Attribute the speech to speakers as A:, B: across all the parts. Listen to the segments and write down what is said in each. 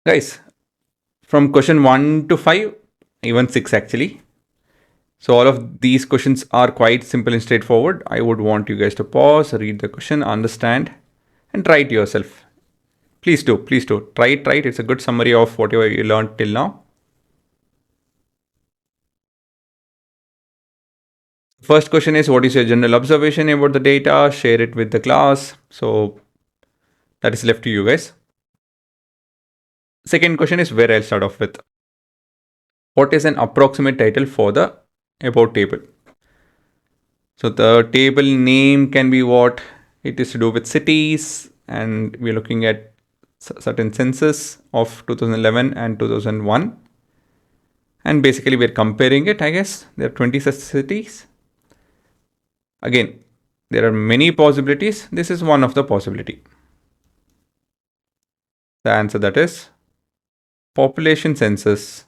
A: Guys, from question 1 to 5, even 6 actually. So all of these questions are quite simple and straightforward. I would want you guys to pause, read the question, understand, and try it yourself. Please do, please do. Try it, try it. It's a good summary of whatever you learned till now. First question is, what is your general observation about the data? Share it with the class. So that is left to you guys. Second question is where I'll start off with. What is an approximate title for the about table? So the table name can be what? It is to do with cities, and we're looking at certain census of 2011 and 2001. And basically we're comparing it, I guess. There are 20 such cities. Again, there are many possibilities. This is one of the possibility. The answer that is population census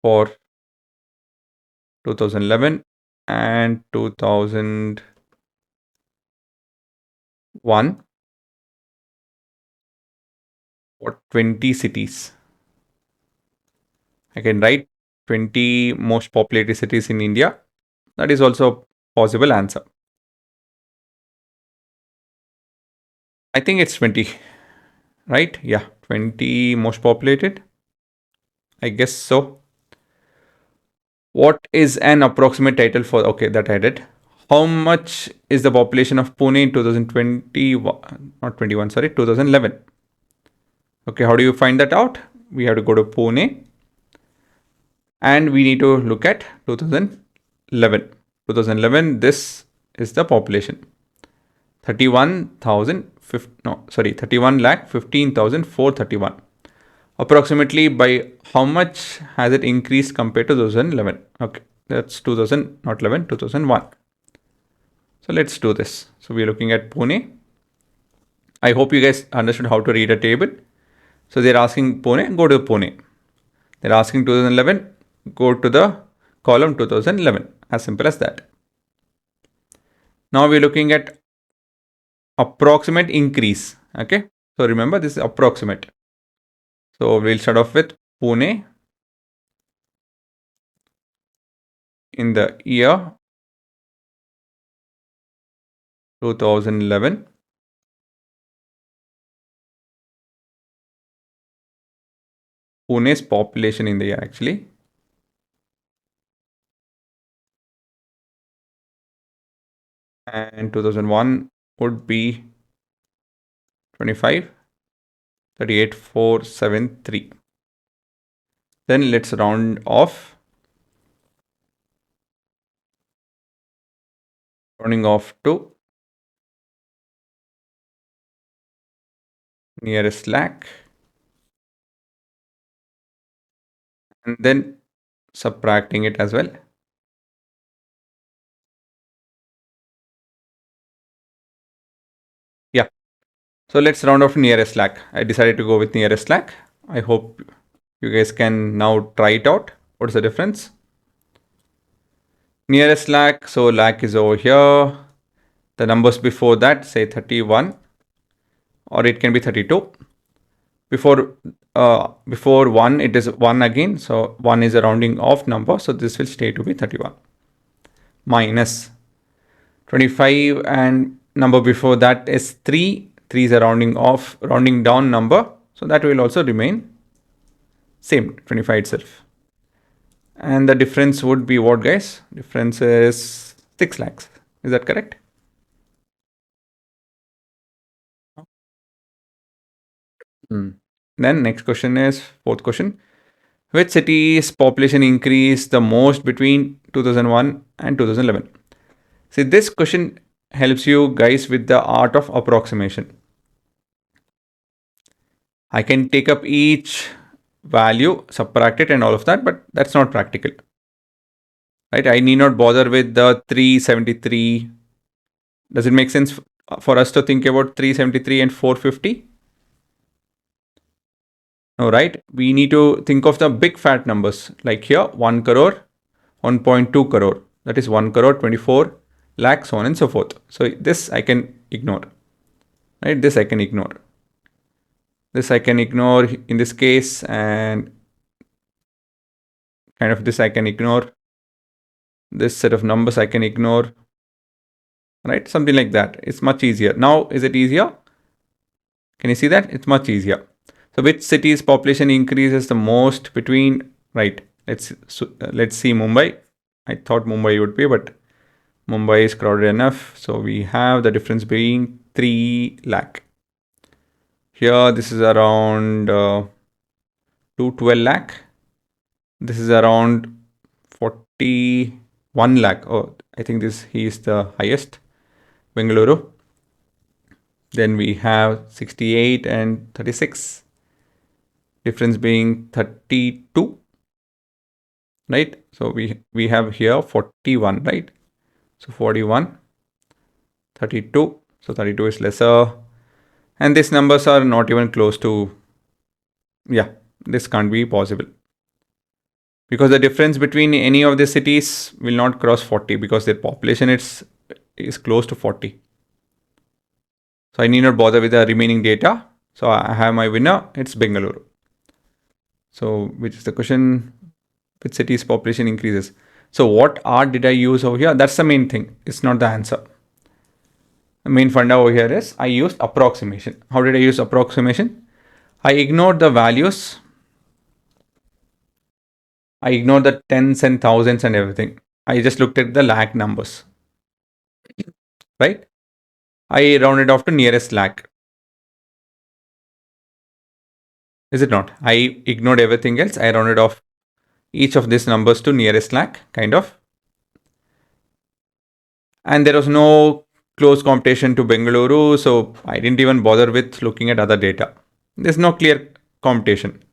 A: for 2011 and 2001 for 20 cities. I can write 20 most populated cities in India. That is also a possible answer. I think it's 20, right? Yeah, 20 most populated. I guess so. What is an approximate title for, okay, that I did. How much is the population of Pune in 2020, not 21, sorry, 2011? Okay, how do you find that out? We have to go to Pune and we need to look at 2011. 2011, this is the population. 31 lakh 15,431. Approximately by how much has it increased compared to 2011? Okay, that's 2000, not 11, 2001. So let's do this. So we're looking at Pune. I hope you guys understood how to read a table. So they're asking Pune, go to Pune. They're asking 2011, go to the column 2011. As simple as that. Now we're looking at approximate increase. Okay, so remember this is approximate. So we'll start off with Pune in the year 2011. Pune's population in the year actually. And 2001 would be 25, 38,473. Then let's round off. Rounding off to nearest lakh. And then subtracting it as well. Yeah. So let's round off to nearest lakh. I decided to go with nearest lakh. I hope you guys can now try it out. What's the difference? Nearest lakh, so lakh is over here. The numbers before that, say 31, or it can be 32. Before 1, it is 1 again. So 1 is a rounding off number. So this will stay to be 31. Minus 25, and number before that is 3. 3 is a rounding down number. So that will also remain same, 25 itself. And the difference would be what, guys? Difference is 6 lakhs. Is that correct? Then next question is fourth question. Which city's population increased the most between 2001 and 2011? See, this question helps you guys with the art of approximation. I can take up each value, subtract it and all of that, but that's not practical. Right? I need not bother with the 373. Does it make sense for us to think about 373 and 450? No, right? We need to think of the big fat numbers like here 1 crore, 1.2 crore. That is 1 crore, 24 lakhs, so on and so forth. So this I can ignore. right? This I can ignore. This I can ignore in this case, and kind of this I can ignore. This set of numbers I can ignore, right? Something like that. It's much easier. Now, is it easier? Can you see that? It's much easier. So which city's population increases the most between, right? Let's see Mumbai. I thought Mumbai would be, but Mumbai is crowded enough. So we have the difference being 3 lakh. Here, this is around 212 lakh. This is around 41 lakh. Oh, I think he is the highest. Bengaluru. Then we have 68 and 36. Difference being 32. Right? So we have here 41, right? So 41, 32. So 32 is lesser. And these numbers are not even close to, yeah, this can't be possible. Because the difference between any of the cities will not cross 40 because their population is close to 40. So I need not bother with the remaining data. So I have my winner, it's Bengaluru. So which is the question, which city's population increases? So what R did I use over here? That's the main thing. It's not the answer. The main funda over here is I used approximation. How did I use approximation? I ignored the values. I ignored the tens and thousands and everything. I just looked at the lakh numbers. Right? I rounded off to nearest lakh. Is it not? I ignored everything else. I rounded off each of these numbers to nearest lakh, kind of. And there was no close competition to Bengaluru, so I didn't even bother with looking at other data. There's no clear competition.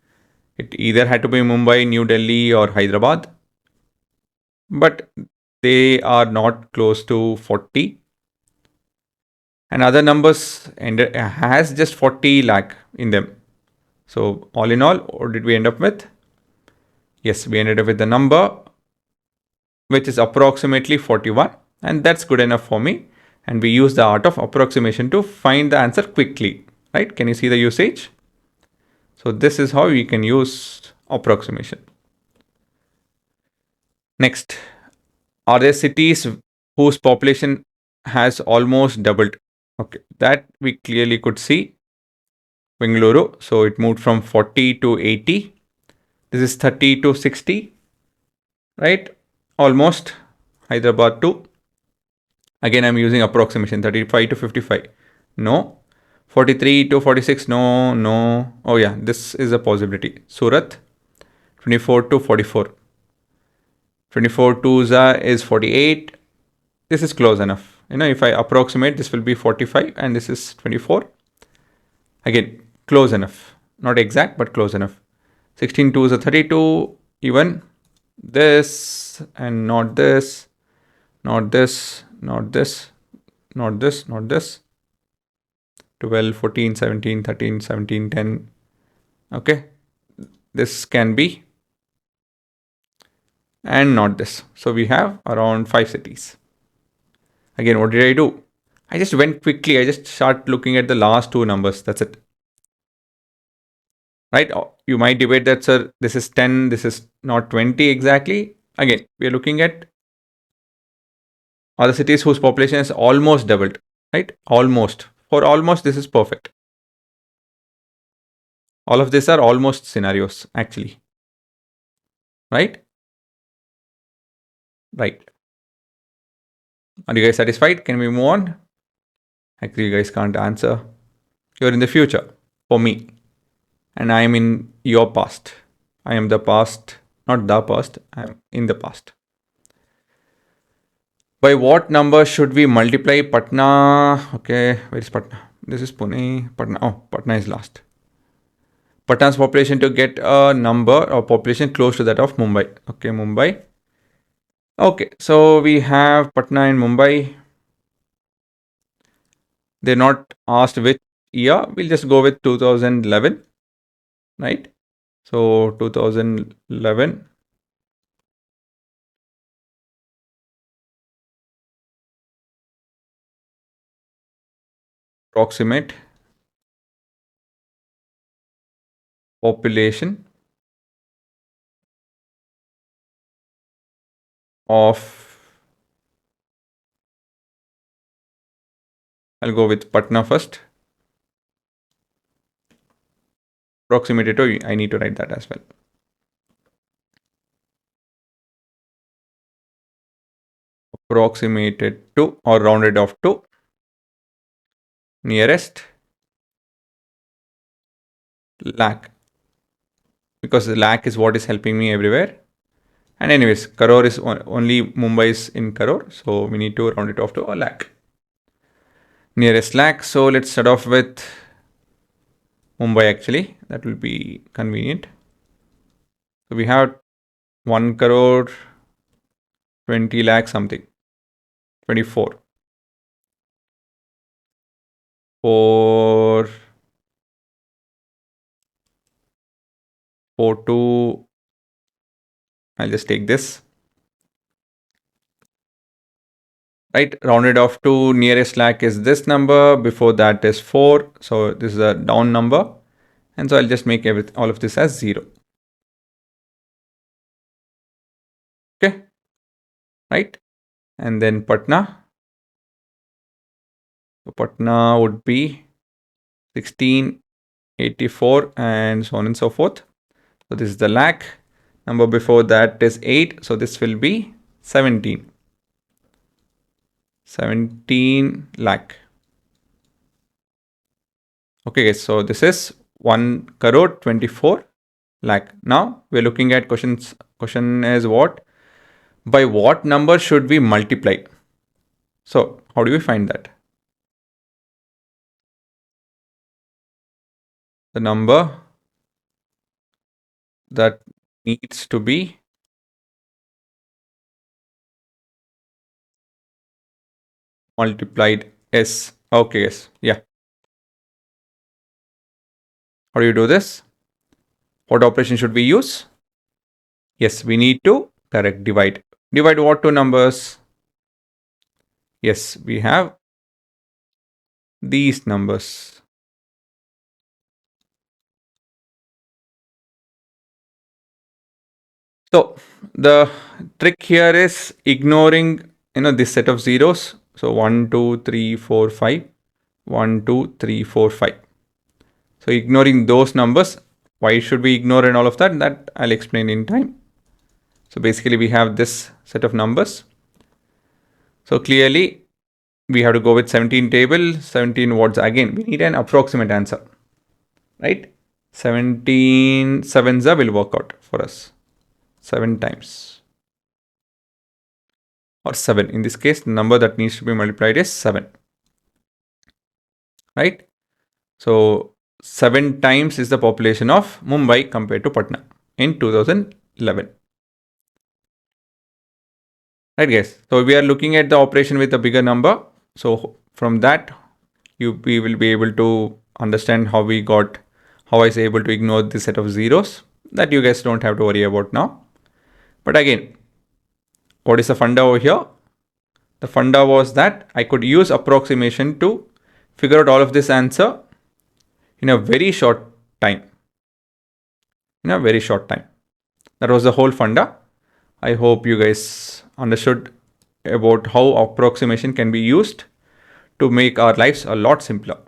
A: It either had to be Mumbai, New Delhi, or Hyderabad. But they are not close to 40. And other numbers has just 40 lakh in them. So all in all, what did we end up with? Yes, we ended up with the number which is approximately 41, and that's good enough for me. And we use the art of approximation to find the answer quickly, right? Can you see the usage? So this is how we can use approximation. Next, are there cities whose population has almost doubled? Okay, that we clearly could see. Bengaluru, so it moved from 40 to 80. This is 30 to 60, right? Almost. Hyderabad too. Again, I'm using approximation, 35 to 55. No. 43 to 46. No, no. Oh yeah, this is a possibility. Surat, 24 to 44. 24 to is 48. This is close enough. If I approximate, this will be 45 and this is 24. Again, close enough. Not exact, but close enough. 16 to is a 32. Even this and not this, not this, not this, not this, not this. 12, 14, 17, 13, 17, 10. Okay. This can be. And not this. So we have around 5 cities. Again, what did I do? I just went quickly. I just start looking at the last two numbers. That's it. Right? You might debate that, sir, this is 10, this is not 20 exactly. Again, we are looking at other cities whose population is almost doubled. Right? Almost. For almost, this is perfect. All of these are almost scenarios, actually. Right? Right. Are you guys satisfied? Can we move on? Actually, you guys can't answer. You're in the future for me. And I am in your past. I am the past, not the past. I am in the past. By what number should we multiply Patna? Okay, where is Patna? This is Pune. Patna. Oh, Patna is last. Patna's population to get a number or population close to that of Mumbai. Okay, Mumbai. Okay, so we have Patna and Mumbai. They're not asked which year. We'll just go with 2011, right? So 2011. approximate population of, I'll go with Patna first. Approximated to, I need to write that as well. Approximated to or rounded off to nearest lakh, because the lakh is what is helping me everywhere. And anyways, Karor is only Mumbai is in Karor, so we need to round it off to a lakh. Nearest lakh. So let's start off with Mumbai actually. That will be convenient. So we have 1 crore 20 lakh something. 24. For 2, I'll just take this. Right, rounded off to nearest lakh is this number. Before that is 4. So this is a down number. And so I'll just make all of this as 0. Okay. Right. And then Patna. So Patna would be 1684 and so on and so forth. So this is the lakh. Number before that is 8. So this will be 17. 17 lakh. Okay, so this is 1 crore 24 lakh. Now we're looking at questions. Question is what? By what number should we multiply? So how do we find that? The number that needs to be multiplied is, okay, yes, yeah. How do you do this? What operation should we use? Yes, we need to correct divide. Divide what two numbers? Yes, we have these numbers. So the trick here is ignoring, this set of zeros. So 1, 2, 3, 4, 5. 1, 2, 3, 4, 5. So ignoring those numbers. Why should we ignore and all of that? That I'll explain in time. So basically we have this set of numbers. So clearly we have to go with 17 table, 17 words. Again, we need an approximate answer, right? 17 sevens will work out for us. 7 times. Or 7. In this case, the number that needs to be multiplied is 7. Right? So 7 times is the population of Mumbai compared to Patna in 2011. Right, guys? So we are looking at the operation with a bigger number. So from that, we will be able to understand how I was able to ignore this set of zeros. That you guys don't have to worry about now. But again, what is the funda over here? The funda was that I could use approximation to figure out all of this answer in a very short time. That was the whole funda. I hope you guys understood about how approximation can be used to make our lives a lot simpler.